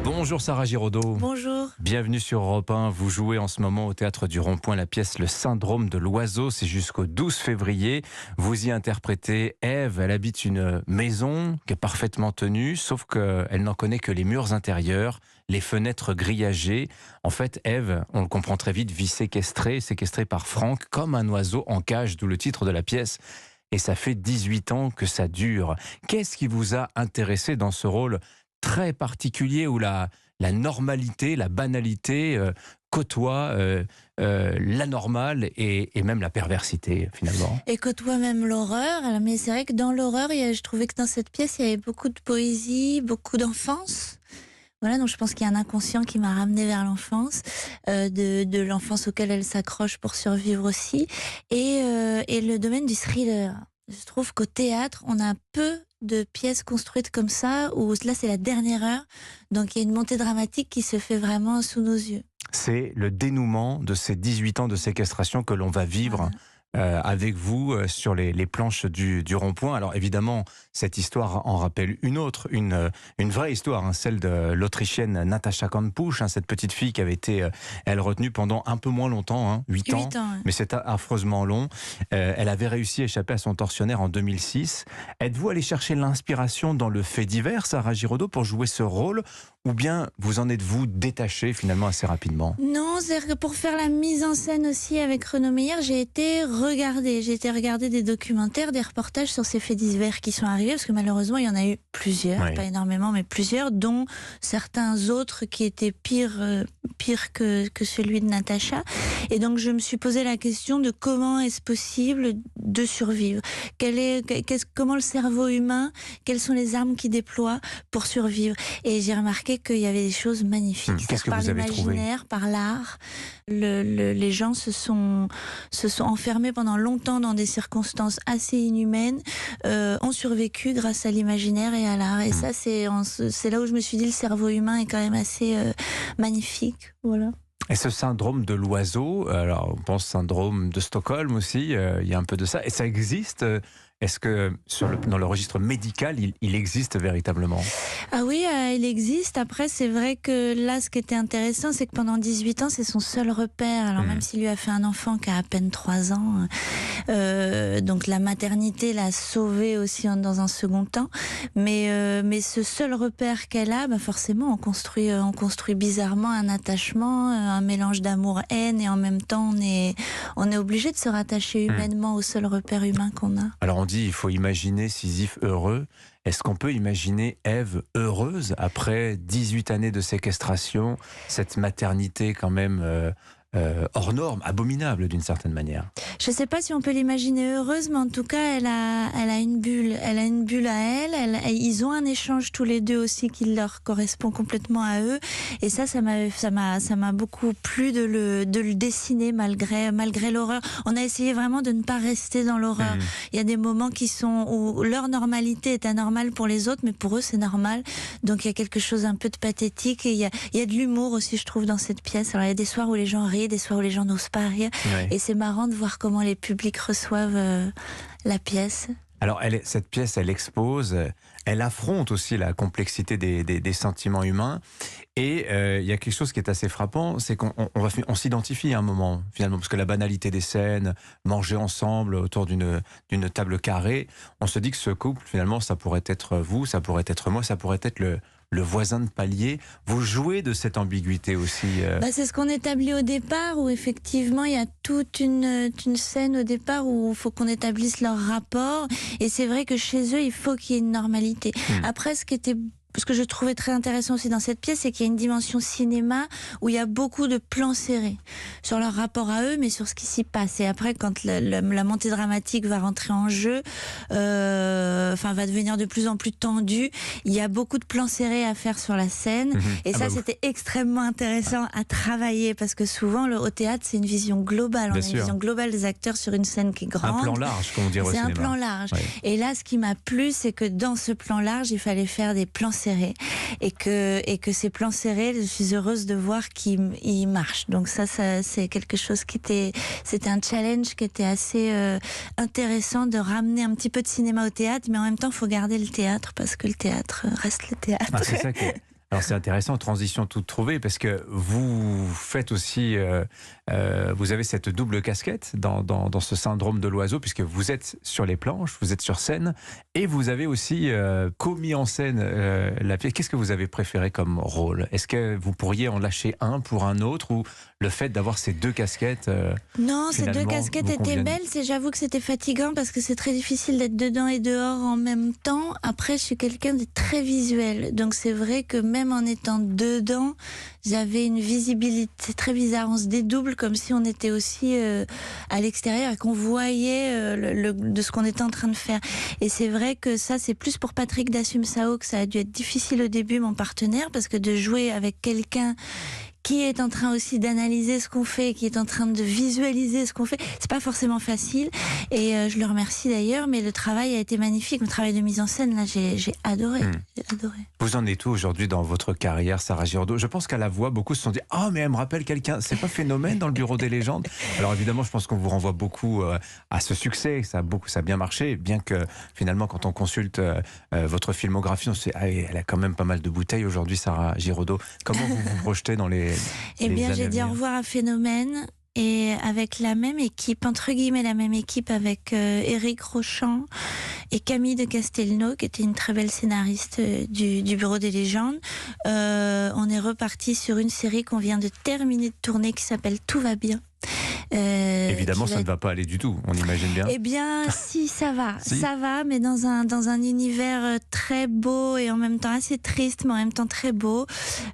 Bonjour Sarah Giraudot. Bonjour. Bienvenue sur Europe 1. Vous jouez en ce moment au Théâtre du Rond-Point la pièce Le Syndrome de l'Oiseau. C'est jusqu'au 12 février. Vous y interprétez Ève. Elle habite une maison qui est parfaitement tenue, sauf qu'elle n'en connaît que les murs intérieurs, les fenêtres grillagées. En fait, Ève, on le comprend très vite, vit séquestrée par Franck, comme un oiseau en cage, d'où le titre de la pièce. Et ça fait 18 ans que ça dure. Qu'est-ce qui vous a intéressé dans ce rôle très particulier où la normalité, la banalité côtoie l'anormal et même la perversité finalement? Et côtoie même l'horreur. Alors, mais c'est vrai que dans l'horreur, je trouvais que dans cette pièce, il y avait beaucoup de poésie, beaucoup d'enfance. Voilà, donc je pense qu'il y a un inconscient qui m'a ramenée vers l'enfance, de l'enfance auquel elle s'accroche pour survivre aussi, et le domaine du thriller. Je trouve qu'au théâtre, on a peu de pièces construites comme ça, où là c'est la dernière heure, donc il y a une montée dramatique qui se fait vraiment sous nos yeux. C'est le dénouement de ces 18 ans de séquestration que l'on va vivre. Voilà. Avec vous sur les planches du Rond-Point. Alors évidemment, cette histoire en rappelle une autre, une vraie histoire, hein, celle de l'Autrichienne Natascha Kampusch, cette petite fille qui avait été, elle, retenue pendant un peu moins longtemps, 8 ans, Ouais. mais c'est affreusement long. Elle avait réussi à échapper à son tortionnaire en 2006. Êtes-vous allé chercher l'inspiration dans le fait divers, Sarah Giraudot, pour jouer ce rôle, ou bien vous en êtes-vous détaché finalement assez rapidement? Non, c'est-à-dire que pour faire la mise en scène aussi avec Renaud Meyer, j'ai été regarder des documentaires, des reportages sur ces faits divers qui sont arrivés, parce que malheureusement il y en a eu plusieurs, Oui. pas énormément, mais plusieurs, dont certains autres qui étaient pires que celui de Natacha. Et donc je me suis posé la question de comment est-ce possible de survivre. Comment le cerveau humain, quelles sont les armes qu'il déploie pour survivre. Et j'ai remarqué qu'il y avait des choses magnifiques. Qu'est-ce que par vous avez trouvé? l'imaginaire, par l'art. Les gens se sont enfermés pendant longtemps dans des circonstances assez inhumaines, ont survécu grâce à l'imaginaire et à l'art. Et ça, c'est là où je me suis dit, le cerveau humain est quand même assez magnifique. Voilà. Et ce syndrome de l'oiseau, alors on pense syndrome de Stockholm aussi, il y a un peu de ça. Et ça existe? Est-ce que dans le registre médical, il existe véritablement? Ah oui, il existe. Après, c'est vrai que là, ce qui était intéressant, c'est que pendant 18 ans, c'est son seul repère. Alors même s'il lui a fait un enfant qui a à peine 3 ans, donc la maternité l'a sauvé aussi dans un second temps. Mais ce seul repère qu'elle a, forcément, on construit bizarrement un attachement, un mélange d'amour-haine, et en même temps, on est obligé de se rattacher humainement au seul repère humain qu'on a. Alors on dit il faut imaginer Sisyphe heureux. Est-ce qu'on peut imaginer Ève heureuse après 18 années de séquestration, cette maternité quand même hors norme, abominable d'une certaine manière? Je ne sais pas si on peut l'imaginer heureuse, mais en tout cas, elle a une bulle. Elle a une bulle à elle. Ils ont un échange tous les deux aussi qui leur correspond complètement à eux. Et ça m'a beaucoup plu de le dessiner malgré l'horreur. On a essayé vraiment de ne pas rester dans l'horreur. Il y a des moments où leur normalité est anormale pour les autres, mais pour eux, c'est normal. Donc il y a quelque chose un peu de pathétique. Et il y a de l'humour aussi, je trouve, dans cette pièce. Alors il y a des soirs où les gens rient, des soirs où les gens n'osent pas rire. Oui. Et c'est marrant de voir comment les publics reçoivent la pièce. Alors cette pièce, elle expose, elle affronte aussi la complexité des sentiments humains. Et il y a quelque chose qui est assez frappant, c'est qu'on s'identifie à un moment, finalement, parce que la banalité des scènes, manger ensemble autour d'une table carrée, on se dit que ce couple, finalement, ça pourrait être vous, ça pourrait être moi, ça pourrait être le voisin de palier. Vous jouez de cette ambiguïté aussi. C'est ce qu'on établit au départ, où effectivement il y a toute une scène au départ où il faut qu'on établisse leur rapport. Et c'est vrai que chez eux, il faut qu'il y ait une normalité. Après, ce que je trouvais très intéressant aussi dans cette pièce, c'est qu'il y a une dimension cinéma où il y a beaucoup de plans serrés sur leur rapport à eux, mais sur ce qui s'y passe. Et après, quand la montée dramatique va rentrer en jeu, va devenir de plus en plus tendue, il y a beaucoup de plans serrés à faire sur la scène. Et ça, c'était extrêmement intéressant à travailler, parce que souvent, au théâtre, c'est une vision globale. On a une vision globale des acteurs sur une scène qui est grande. Un plan large, comme on dirait au cinéma. C'est un plan large. Oui. Et là, ce qui m'a plu, c'est que dans ce plan large, il fallait faire des plans serrés. Et que ces plans serrés, je suis heureuse de voir qu'ils marchent. Donc ça c'est quelque chose c'était un challenge qui était assez intéressant, de ramener un petit peu de cinéma au théâtre, mais en même temps il faut garder le théâtre, parce que le théâtre reste le théâtre. C'est ça qui est Alors c'est intéressant, transition toute trouvée, parce que vous faites aussi, vous avez cette double casquette dans ce syndrome de l'oiseau, puisque vous êtes sur les planches, vous êtes sur scène, et vous avez aussi commis en scène la pièce. Qu'est-ce que vous avez préféré comme rôle? Est-ce que vous pourriez en lâcher un pour un autre, ou le fait d'avoir ces deux casquettes Non, ces deux casquettes étaient belles. J'avoue que c'était fatigant parce que c'est très difficile d'être dedans et dehors en même temps. Après, je suis quelqu'un de très visuel, donc c'est vrai que même en étant dedans, j'avais une visibilité. C'est très bizarre, on se dédouble comme si on était aussi à l'extérieur et qu'on voyait de ce qu'on était en train de faire. Et c'est vrai que ça, c'est plus pour Patrick Dassum-Sao que ça a dû être difficile au début, mon partenaire, parce que de jouer avec quelqu'un qui est en train aussi d'analyser ce qu'on fait, qui est en train de visualiser ce qu'on fait, c'est pas forcément facile. Et je le remercie d'ailleurs, mais le travail a été magnifique. Le travail de mise en scène, là, j'ai adoré. J'ai adoré. Vous en êtes où aujourd'hui dans votre carrière, Sarah Giraudot? Je pense qu'à la voix, beaucoup se sont dit « Ah, mais elle me rappelle quelqu'un ». C'est pas phénomène dans le bureau des légendes? Alors évidemment, je pense qu'on vous renvoie beaucoup à ce succès. Ça a bien marché, bien que finalement, quand on consulte votre filmographie, on se dit « Ah, elle a quand même pas mal de bouteilles aujourd'hui, Sarah Giraudot ». Comment vous vous projetez dans les Eh bien, j'ai dit au revoir à Phénomène, et avec la même équipe, entre guillemets la même équipe, avec Éric Rochant et Camille de Castelnau, qui était une très belle scénariste du Bureau des légendes. On est reparti sur une série qu'on vient de terminer de tourner qui s'appelle Tout va bien. Évidemment, ça ne va pas aller du tout, on imagine bien. Eh bien, si, ça va. Si. Ça va, mais dans un univers très beau et en même temps assez triste, mais en même temps très beau.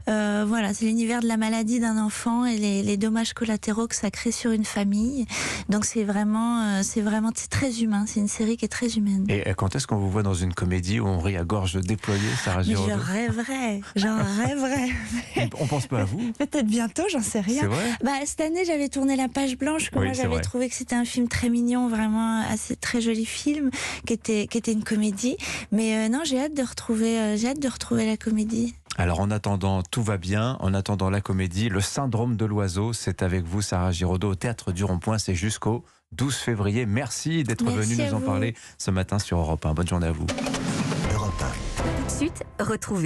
Voilà, c'est l'univers de la maladie d'un enfant et les dommages collatéraux que ça crée sur une famille. Donc c'est très humain. C'est une série qui est très humaine. Et quand est-ce qu'on vous voit dans une comédie où on rit à gorge déployée, Sarah Giraudot? J'en rêverais. On pense pas à vous? Peut-être bientôt, j'en sais rien. C'est vrai? Cette année, j'avais tourné La Page Blanche, que Oui, moi c'est j'avais vrai. trouvé que c'était un film très mignon, vraiment assez très joli film, qui était une comédie. Mais non, j'ai hâte de retrouver la comédie. Alors en attendant, tout va bien. En attendant la comédie, Le syndrome de l'oiseau, c'est avec vous, Sarah Giraudot, au Théâtre du Rond-Point. C'est jusqu'au 12 février. Merci d'être venu nous en parler ce matin sur Europe 1. Bonne journée à vous. Europe 1. Tout de suite, retrouvez